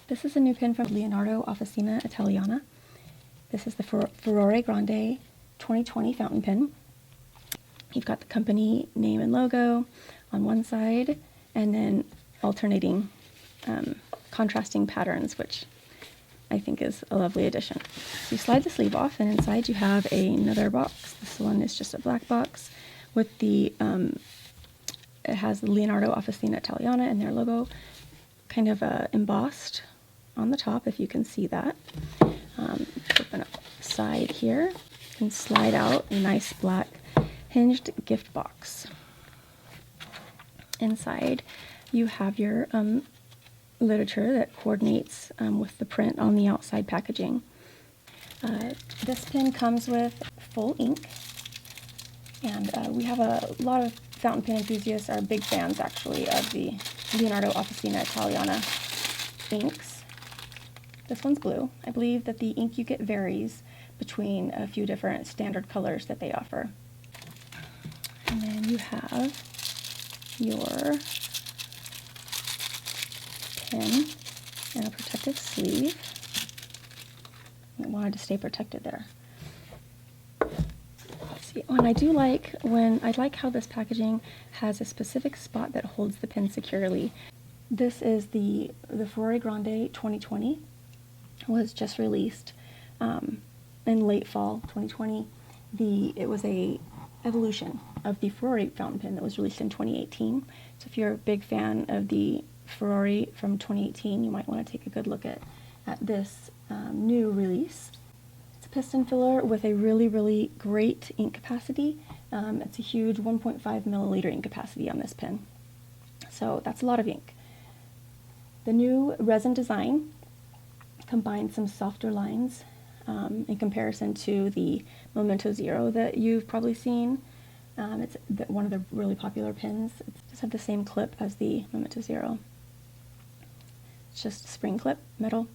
This is a new pin from Leonardo Officina Italiana. This is the Furore Grande 2020 fountain pen. You've got the company name and logo on one side, and then alternating contrasting patterns, which I think is a lovely addition. So you slide the sleeve off, and inside you have another box. This one is just a black box with the, it has the Leonardo Officina Italiana and their logo kind of embossed on the top, if you can see that. Open up the side here and slide out a nice black hinged gift box. Inside you have your literature that coordinates with the print on the outside packaging. This pen comes with full ink, and we have a lot of fountain pen enthusiasts are big fans actually of the Leonardo Officina Italiana inks. This one's blue. I believe that the ink you get varies between a few different standard colors that they offer. And then you have your pen in a protective sleeve. I wanted to stay protected there. Let's see. Oh, and I like how this packaging has a specific spot that holds the pen securely. This is the Furore Grande 2020. Was just released in late fall 2020. It was a evolution of the Furore fountain pen that was released in 2018. So if you're a big fan of the Furore from 2018, you might want to take a good look at this new release. It's a piston filler with a really great ink capacity. It's a huge 1.5 milliliter ink capacity on this pen. So that's a lot of ink. The new Resin Design combines some softer lines in comparison to the Momento Zero that you've probably seen. It's one of the really popular pens. It does have the same clip as the Momento Zero. It's just a spring clip, metal.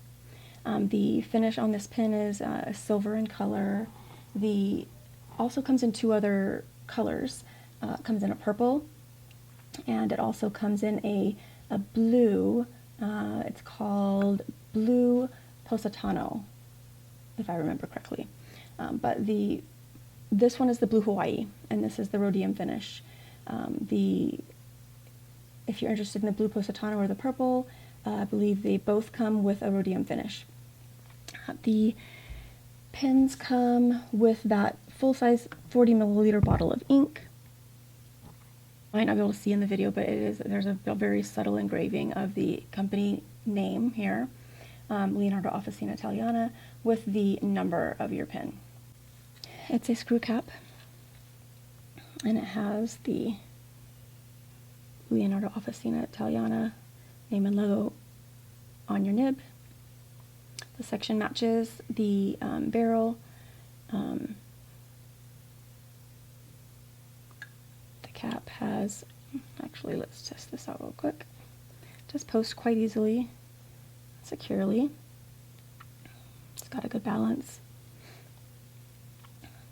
The finish on this pen is silver in color. Also comes in two other colors. It comes in a purple, and it also comes in a blue. It's called Blue Positano, if I remember correctly. But this one is the Blue Hawaii, and this is the Rhodium finish. If you're interested in the Blue Positano or the purple, I believe they both come with a Rhodium finish. The pens come with that full-size 40 milliliter bottle of ink. You might not be able to see in the video, but there's a very subtle engraving of the company name here. Leonardo Officina Italiana, with the number of your pen. It's a screw cap, and it has the Leonardo Officina Italiana name and logo on your nib. The section matches the barrel. The cap has, actually let's test this out real quick. It does post quite easily, securely. It's got a good balance.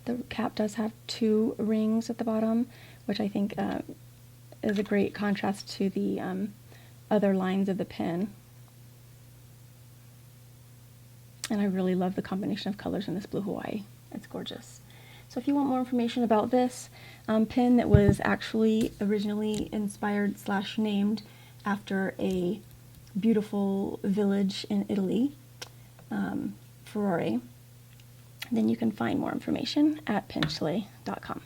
The cap does have two rings at the bottom, which I think is a great contrast to the other lines of the pen. And I really love the combination of colors in this Blue Hawaii. It's gorgeous. So if you want more information about this pen that was actually originally inspired / named after a beautiful village in Italy, Furore, then you can find more information at penchile.com.